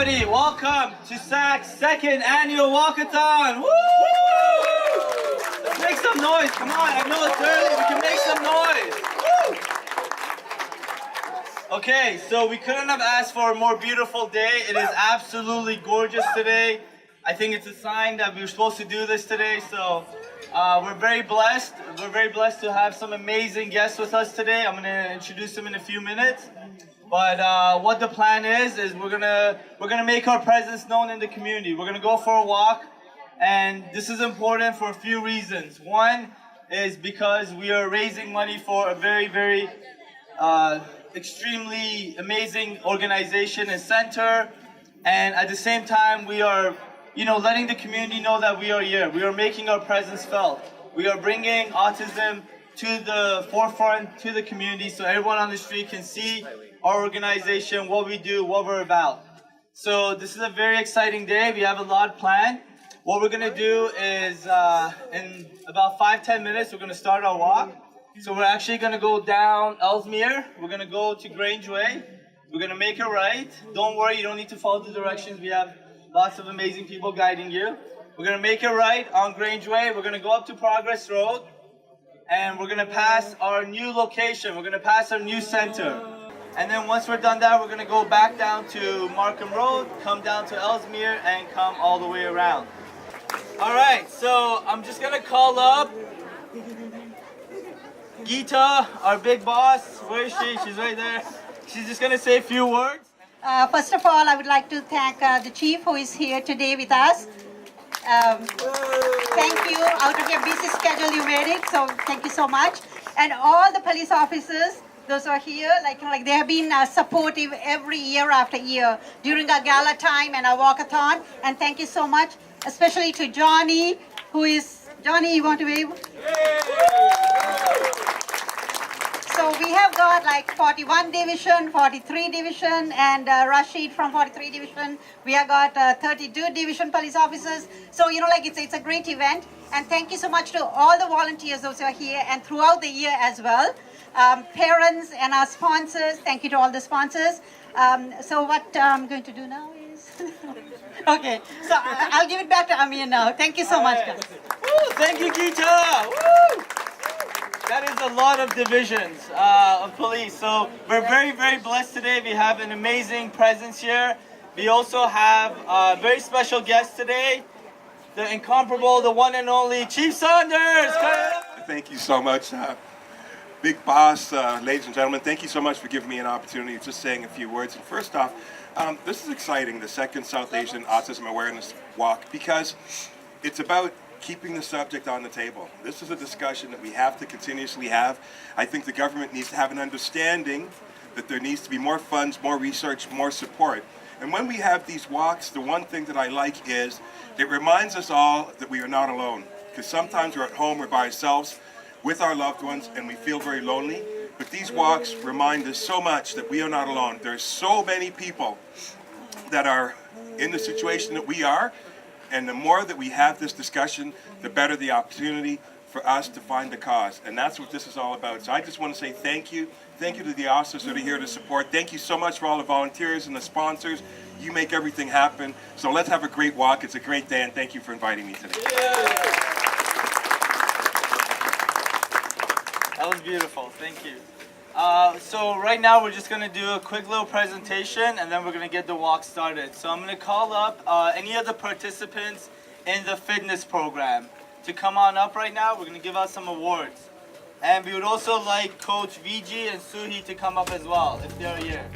everybody, welcome to SAAAC's second annual Walk-A-Thon. Woo! Let's make some noise, come on, I know it's early, we can make some noise. Woo! Okay, so we couldn't have asked for a more beautiful day. It is absolutely gorgeous today. I think it's a sign that we were supposed to do this today, so we're very blessed. We're very blessed to have some amazing guests with us today. I'm going to introduce them in a few minutes. But what the plan is we're gonna make our presence known in the community. We're gonna go for a walk, and this is important for a few reasons. One is because we are raising money for a very, very extremely amazing organization and center, and at the same time we are, letting the community know that we are here. We are making our presence felt. We are bringing autism to the forefront, to the community, so everyone on the street can see our organization, what we do, what we're about. So this is a very exciting day. We have a lot planned. What we're gonna do is in about 5-10 minutes, we're gonna start our walk. So we're actually gonna go down Ellesmere. We're gonna go to Grange Way. We're gonna make a right. Don't worry, you don't need to follow the directions. We have lots of amazing people guiding you. We're gonna make a right on Grange Way. We're gonna go up to Progress Road, and we're gonna pass our new location. We're gonna pass our new center. And then once we're done that, we're gonna go back down to Markham Road, come down to Ellesmere, and come all the way around. All right, so I'm just gonna call up Geeta, our big boss. Where is she? She's right there. She's just gonna say a few words. First of all, I would like to thank the chief who is here today with us. Thank you. Out of your busy schedule, you made it, so thank you so much. And all the police officers, those who are here, they have been supportive every year after year during our gala time and our walkathon. And thank you so much, especially to Johnny, Johnny, you want to wave? So we have got 41 division, 43 division, and Rashid from 43 division. We have got 32 division police officers. So, it's a great event. And thank you so much to all the volunteers, those who are here, and throughout the year as well. Parents and our sponsors, thank you to all the sponsors. So what I'm going to do now is, okay, so I'll give it back to Amir now. Thank you so much, guys. Woo, thank you, Geeta. Woo! That is a lot of divisions of police. So we're very, very blessed today. We have an amazing presence here. We also have a very special guest today, the incomparable, the one and only Chief Saunders. Thank you so much. Big boss, ladies and gentlemen, thank you so much for giving me an opportunity of just saying a few words. And first off, this is exciting, the second South Asian Autism Awareness Walk, because it's about keeping the subject on the table. This is a discussion that we have to continuously have. I think the government needs to have an understanding that there needs to be more funds, more research, more support. And when we have these walks, the one thing that I like is it reminds us all that we are not alone. Because sometimes we're at home, we're by ourselves, with our loved ones, and we feel very lonely. But these walks remind us so much that we are not alone. There's so many people that are in the situation that we are, and the more that we have this discussion, the better the opportunity for us to find the cause. And that's what this is all about. So I just want to say thank you. Thank you to the officers that are here to support. Thank you so much for all the volunteers and the sponsors. You make everything happen. So let's have a great walk. It's a great day, and thank you for inviting me today. Yeah. That was beautiful, thank you. So right now we're just going to do a quick little presentation, and then we're going to get the walk started. So I'm going to call up any of the participants in the fitness program to come on up right now. We're going to give out some awards. And we would also like Coach VG and Suhi to come up as well, if they're here.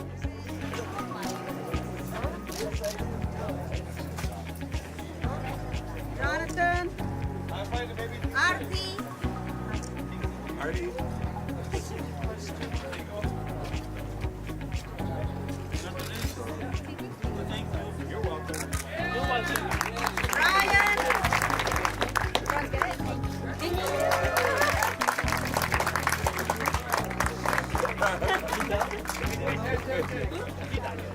Jonathan, Arti. Artie. You're welcome. Ryan.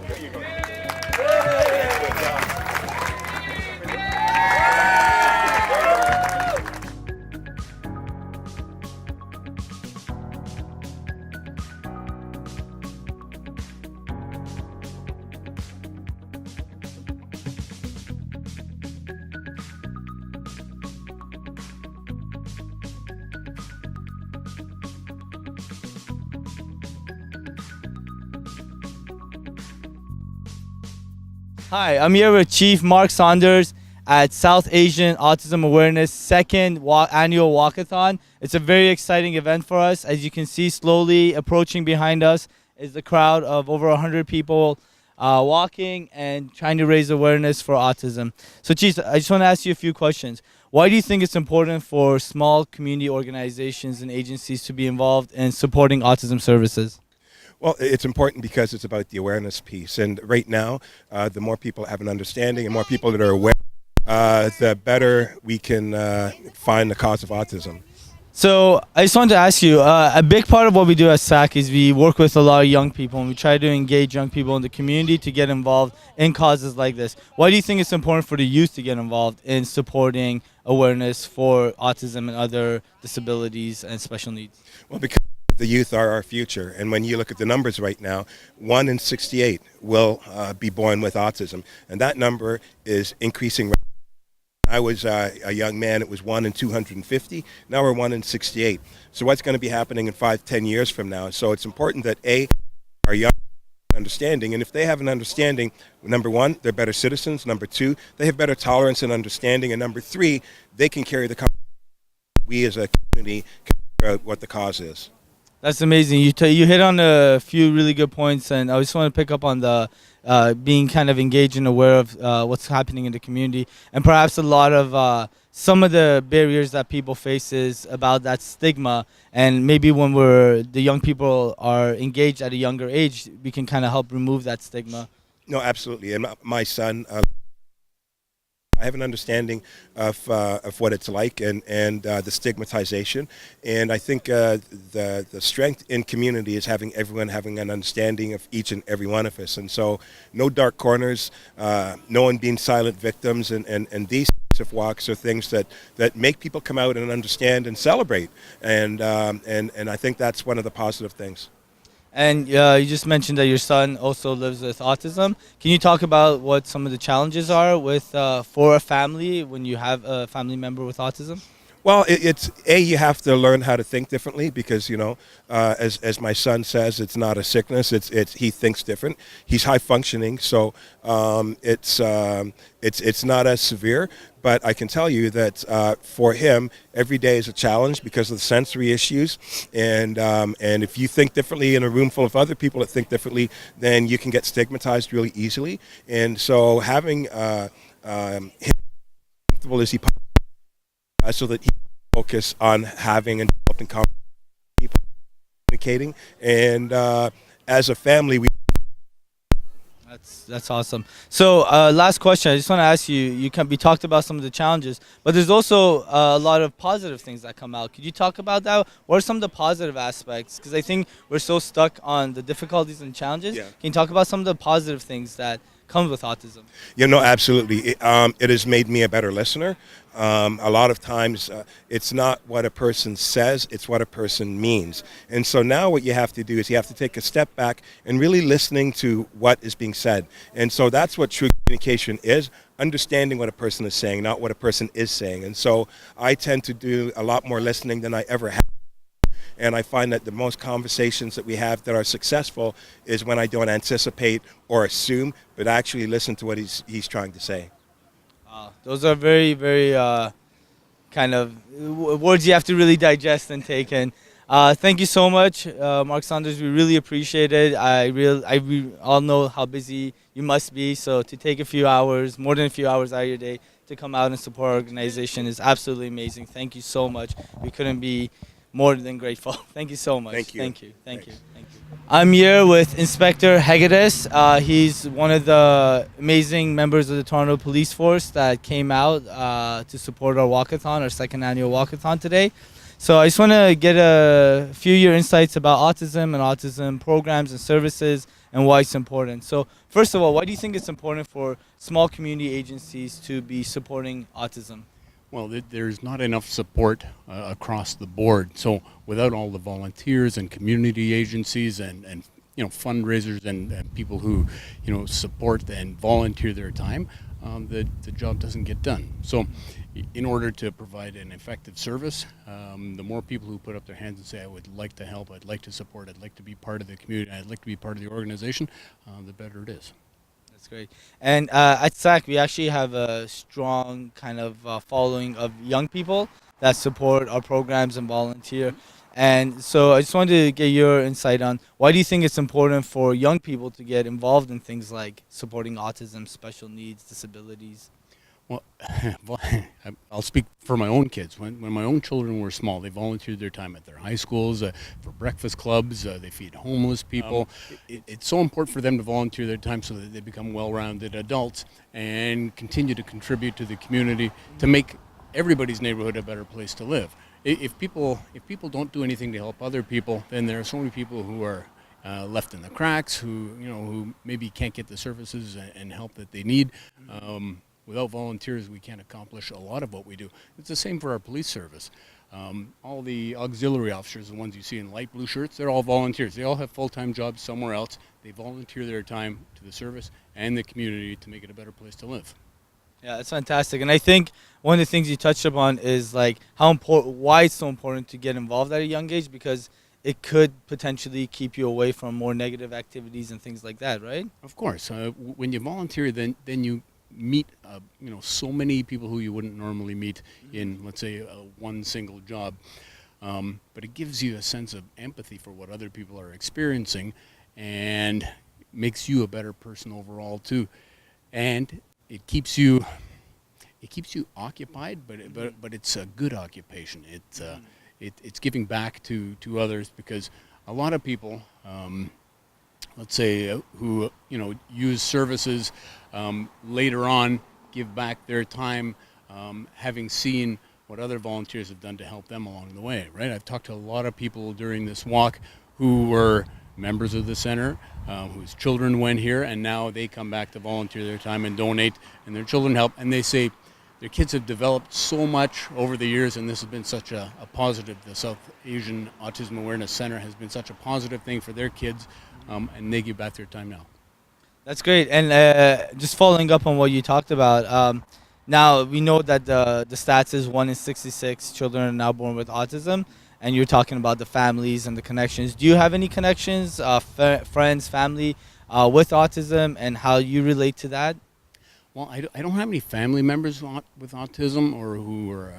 There you go. Hi, I'm here with Chief Mark Saunders at South Asian Autism Awareness second annual Walk-A-Thon. It's a very exciting event for us. As you can see, slowly approaching behind us is the crowd of over 100 people walking and trying to raise awareness for autism. So, Chief, I just want to ask you a few questions. Why do you think it's important for small community organizations and agencies to be involved in supporting autism services? Well, it's important because it's about the awareness piece. And right now, the more people have an understanding and more people that are aware, the better we can find the cause of autism. So I just wanted to ask you, a big part of what we do at SAAAC is we work with a lot of young people and we try to engage young people in the community to get involved in causes like this. Why do you think it's important for the youth to get involved in supporting awareness for autism and other disabilities and special needs? Well, because the youth are our future, and when you look at the numbers right now, 1 in 68 will be born with autism, and that number is increasing. I was a young man, it was 1 in 250, now we're 1 in 68. So what's going to be happening in 5-10 years from now? So it's important that our young understanding, and if they have an understanding, number one, they're better citizens, number two, they have better tolerance and understanding, and number three, they can carry the we as a community can figure out what the cause is. That's amazing. You hit on a few really good points, and I just want to pick up on the being kind of engaged and aware of what's happening in the community, and perhaps a lot of some of the barriers that people face is about that stigma, and maybe when the young people are engaged at a younger age, we can kind of help remove that stigma. No, absolutely. And my son, I have an understanding of what it's like and the stigmatization, and I think the strength in community is having everyone having an understanding of each and every one of us, and so no dark corners, no one being silent victims, and these types of walks are things that make people come out and understand and celebrate, and I think that's one of the positive things. And you just mentioned that your son also lives with autism. Can you talk about what some of the challenges are with for a family when you have a family member with autism? Well, it's you have to learn how to think differently because as my son says, it's not a sickness. It's he thinks different. He's high functioning, so it's not as severe. But I can tell you that for him, every day is a challenge because of the sensory issues. And if you think differently in a room full of other people that think differently, then you can get stigmatized really easily. And so having him comfortable as he possibly so that he can focus on having and developing people communicating. And as a family, That's awesome. So last question, I just want to ask you, we talked about some of the challenges, but there's also a lot of positive things that come out. Could you talk about that? What are some of the positive aspects? Because I think we're so stuck on the difficulties and challenges. Yeah. Can you talk about some of the positive things that comes with autism? Absolutely. It has made me a better listener. A lot of times it's not what a person says, it's what a person means. And so now what you have to do is you have to take a step back and really listening to what is being said. And so that's what true communication is, understanding what a person is saying, not what a person is saying. And so I tend to do a lot more listening than I ever have. And I find that the most conversations that we have that are successful is when I don't anticipate or assume, but actually listen to what he's trying to say. Those are very, very kind of words you have to really digest and take in. Thank you so much, Mark Saunders. We really appreciate it. We all know how busy you must be, so to take a few hours, more than a few hours out of your day, to come out and support our organization is absolutely amazing. Thank you so much. We couldn't be more than grateful. Thank you so much. Thank you. Thank you. Thank you. Thank you. I'm here with Inspector Hegedus. He's one of the amazing members of the Toronto Police Force that came out to support our Walk-A-Thon, our second annual Walk-A-Thon today. So I just want to get a few of your insights about autism and autism programs and services and why it's important. So first of all, why do you think it's important for small community agencies to be supporting autism? Well, there's not enough support across the board. So without all the volunteers and community agencies and fundraisers and people who support and volunteer their time, the job doesn't get done. So in order to provide an effective service, the more people who put up their hands and say, I would like to help, I'd like to support, I'd like to be part of the community, I'd like to be part of the organization, the better it is. That's great. And at SAAAC, we actually have a strong kind of following of young people that support our programs and volunteer. And so I just wanted to get your insight on why do you think it's important for young people to get involved in things like supporting autism, special needs, disabilities? Well, I'll speak for my own kids. When my own children were small, they volunteered their time at their high schools for breakfast clubs. They feed homeless people. It's so important for them to volunteer their time so that they become well-rounded adults and continue to contribute to the community to make everybody's neighborhood a better place to live. If people don't do anything to help other people, then there are so many people who are left in the cracks, who maybe can't get the services and help that they need. Without volunteers, we can't accomplish a lot of what we do. It's the same for our police service. All the auxiliary officers, the ones you see in light blue shirts, they're all volunteers. They all have full-time jobs somewhere else. They volunteer their time to the service and the community to make it a better place to live. Yeah, that's fantastic. And I think one of the things you touched upon is like why it's so important to get involved at a young age, because it could potentially keep you away from more negative activities and things like that, right? Of course. When you volunteer, then you meet so many people who you wouldn't normally meet in, let's say, one single job. But it gives you a sense of empathy for what other people are experiencing and makes you a better person overall too. And it keeps you occupied, but it's a good occupation. It's giving back to others, because a lot of people, let's say, who use services later on, give back their time, having seen what other volunteers have done to help them along the way, right? I've talked to a lot of people during this walk who were members of the center, whose children went here, and now they come back to volunteer their time and donate, and their children help, and they say their kids have developed so much over the years, and this has been such a positive. The South Asian Autism Awareness Centre has been such a positive thing for their kids, and they give back their time now. That's great. And just following up on what you talked about, now we know that the stats is 1 in 66 children are now born with autism, and you're talking about the families and the connections. Do you have any connections, friends, family with autism, and how you relate to that? Well, I don't have any family members with autism or who are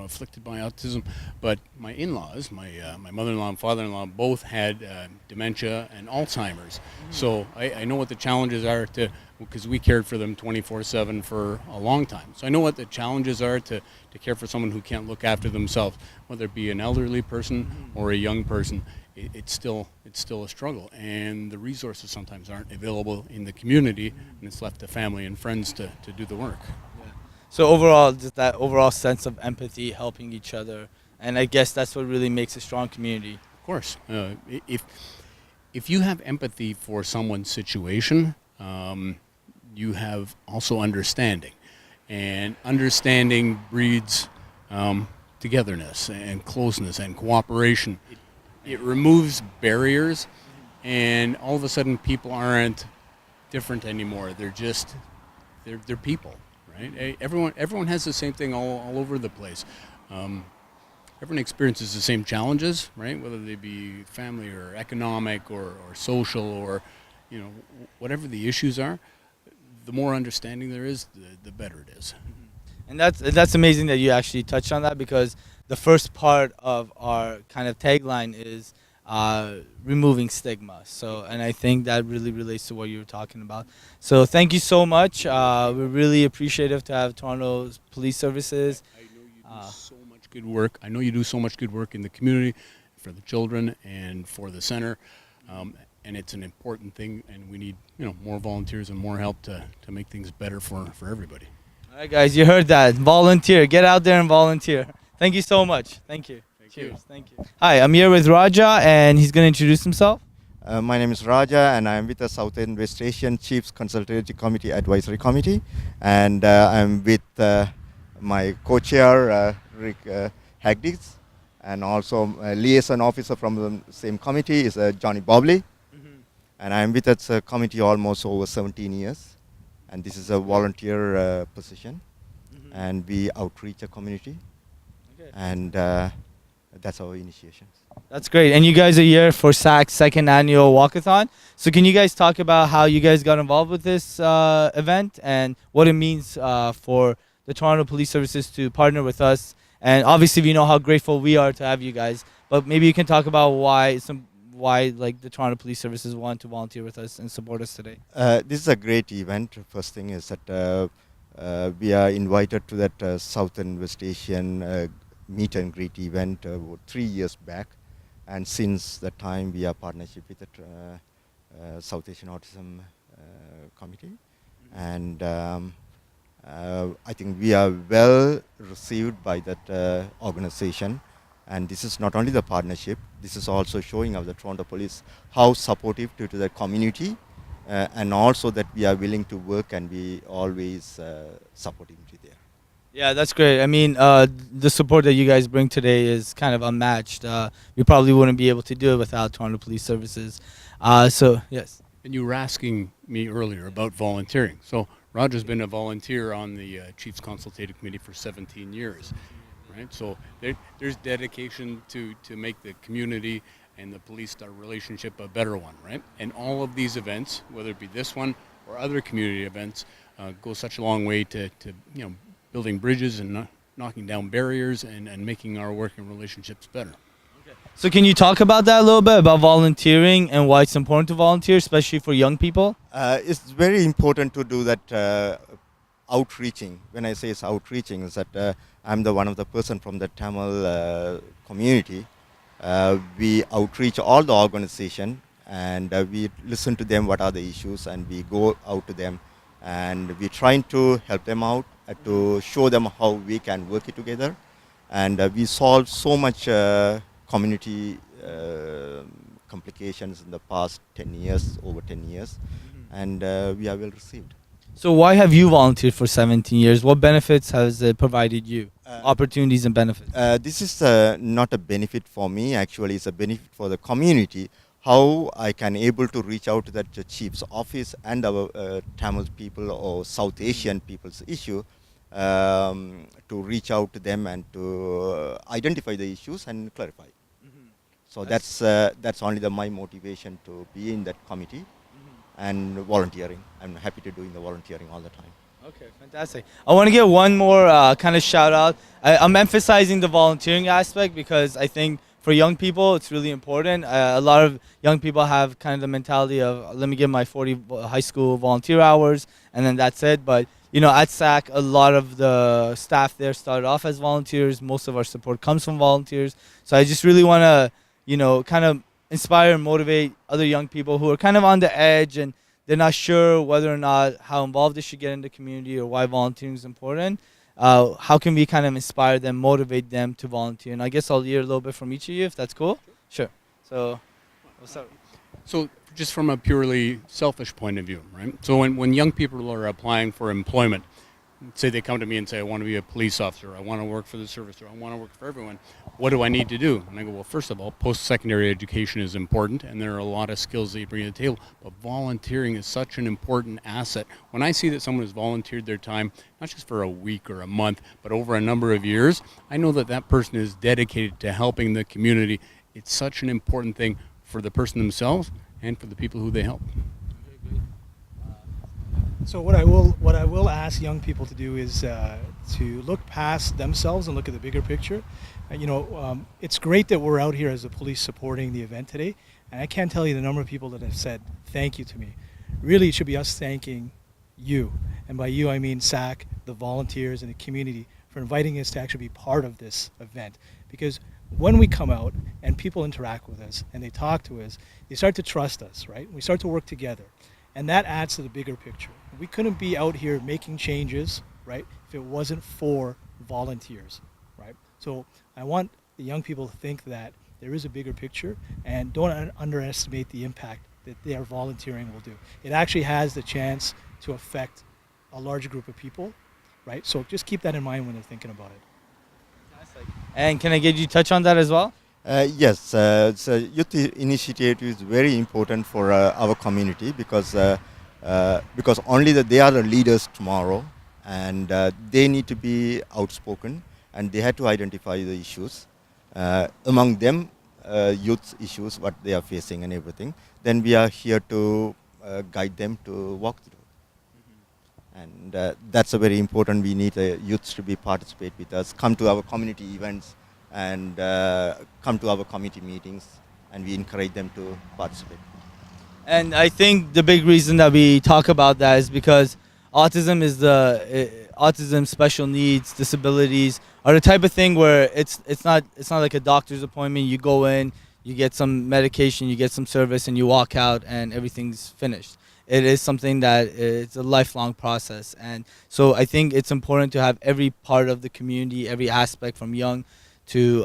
afflicted by autism, but my in-laws, my mother-in-law and father-in-law, both had dementia and Alzheimer's. So I know what the challenges are because we cared for them 24/7 for a long time. So I know what the challenges are to care for someone who can't look after themselves, whether it be an elderly person or a young person. It's still a struggle, and the resources sometimes aren't available in the community, and it's left to family and friends to do the work. Yeah. So overall, just that overall sense of empathy, helping each other, and I guess that's what really makes a strong community. Of course, if you have empathy for someone's situation, you have also understanding, and understanding breeds togetherness and closeness and cooperation. It removes barriers, and all of a sudden people aren't different anymore. They're people, right? Everyone has the same thing all over the place. Everyone experiences the same challenges, right? Whether they be family or economic or social or whatever the issues are. The more understanding there is, the better it is. And that's amazing that you actually touched on that, because the first part of our kind of tagline is removing stigma. So, and I think that really relates to what you were talking about. So thank you so much. We're really appreciative to have Toronto's police services. I know you do so much good work. I know you do so much good work in the community, for the children and for the center. And it's an important thing, and we need more volunteers and more help to make things better for everybody. All right, guys, you heard that. Volunteer. Get out there and volunteer. Thank you so much. Thank you. Cheers. Thank you. Hi, I'm here with Raja, and he's going to introduce himself. My name is Raja, and I am with the South and West Asian Chiefs Consultative Committee Advisory Committee, and I'm with my co-chair Rick Hagditz, and also a liaison officer from the same committee is Johnny Bobley, and I'm with that committee almost over 17 years, and this is a volunteer position, and we outreach the community, and that's our initiations. That's great. And you guys are here for SAAAC's second annual Walk-A-Thon. So can you guys talk about how you guys got involved with this event and what it means for the Toronto Police Services to partner with us? And obviously we know how grateful we are to have you guys, but maybe you can talk about why like the Toronto Police Services want to volunteer with us and support us today. This is a great event. First thing is that we are invited to that Southern West Asian meet and greet event 3 years back. And since that time, we are partnership with the South Asian Autism Committee. And I think we are well received by that organization. And this is not only the partnership, this is also showing of the Toronto Police how supportive to the community and also that we are willing to work and be always supporting to there. Yeah, that's great. I mean, the support that you guys bring today is kind of unmatched. We probably wouldn't be able to do it without Toronto Police Services. So, yes. And you were asking me earlier about volunteering. So Roger's been a volunteer on the Chiefs Consultative Committee for 17 years, right? So there's dedication to make the community and the police relationship a better one, right? And all of these events, whether it be this one or other community events, go such a long way to building bridges and knocking down barriers and making our working relationships better. So can you talk about that a little bit, about volunteering and why it's important to volunteer, especially for young people? It's very important to do that outreaching. When I say it's outreaching, is that I'm one of the person from the Tamil community. We outreach all the organization and we listen to them what are the issues and we go out to them and we're trying to help them out to show them how we can work it together. And we solved so much community complications in the past 10 years, over 10 years, and we are well received. So why have you volunteered for 17 years? What benefits has it provided you? Opportunities and benefits? This is not a benefit for me, actually it's a benefit for the community. How I can able to reach out to the chief's office and our Tamil people or South Asian people's issue to reach out to them and to identify the issues and clarify. So that's only my motivation to be in that committee and volunteering. I'm happy to doing the volunteering all the time. Okay, fantastic. I want to get one more kind of shout out. I'm emphasizing the volunteering aspect because I think for young people, it's really important. A lot of young people have kind of the mentality of, let me get my 40 high school volunteer hours, and then that's it. But, at SAAAC, a lot of the staff there started off as volunteers. Most of our support comes from volunteers. So I just really want to, kind of inspire and motivate other young people who are kind of on the edge and they're not sure whether or not how involved they should get in the community or why volunteering is important. How can we kind of inspire them, motivate them to volunteer? And I guess I'll hear a little bit from each of you, if that's cool. Sure. So, what's up? So just from a purely selfish point of view, right? So when young people are applying for employment, say they come to me and say, I want to be a police officer, I want to work for the service, or I want to work for everyone, what do I need to do? And I go, well, first of all, post-secondary education is important, and there are a lot of skills that you bring to the table, but volunteering is such an important asset. When I see that someone has volunteered their time, not just for a week or a month, but over a number of years, I know that that person is dedicated to helping the community. It's such an important thing for the person themselves and for the people who they help. So what I will ask young people to do is to look past themselves and look at the bigger picture. It's great that we're out here as the police supporting the event today, and I can't tell you the number of people that have said thank you to me. Really, it should be us thanking you, and by you I mean SAAAC, the volunteers, and the community for inviting us to actually be part of this event. Because when we come out and people interact with us and they talk to us, they start to trust us, right? We start to work together. And that adds to the bigger picture. We couldn't be out here making changes, right, if it wasn't for volunteers, right? So I want the young people to think that there is a bigger picture and don't underestimate the impact that their volunteering will do. It actually has the chance to affect a large group of people, right? So just keep that in mind when they're thinking about it. And can I get you to touch on that as well? Yes, so youth initiative is very important for our community because only they are the leaders tomorrow, and they need to be outspoken and they had to identify the issues. Among them, youth issues, what they are facing and everything, then we are here to guide them to walk through. And that's a very important. We need youths to be participate with us, come to our community events, and come to our committee meetings, and we encourage them to participate. And I think the big reason that we talk about that is because autism is autism, special needs, disabilities are the type of thing where it's not like a doctor's appointment. You go in, you get some medication, you get some service, and you walk out, and everything's finished. It is something that it's a lifelong process, and so I think it's important to have every part of the community, every aspect from young to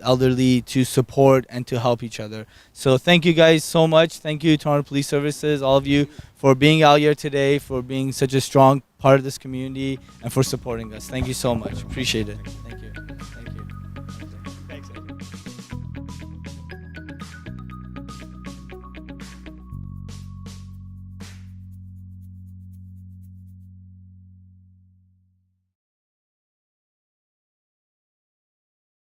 elderly, to support and to help each other. So thank you guys so much. Thank you, Toronto Police Services, all of you, for being out here today, for being such a strong part of this community, and for supporting us. Thank you so much. Appreciate it. Thank you.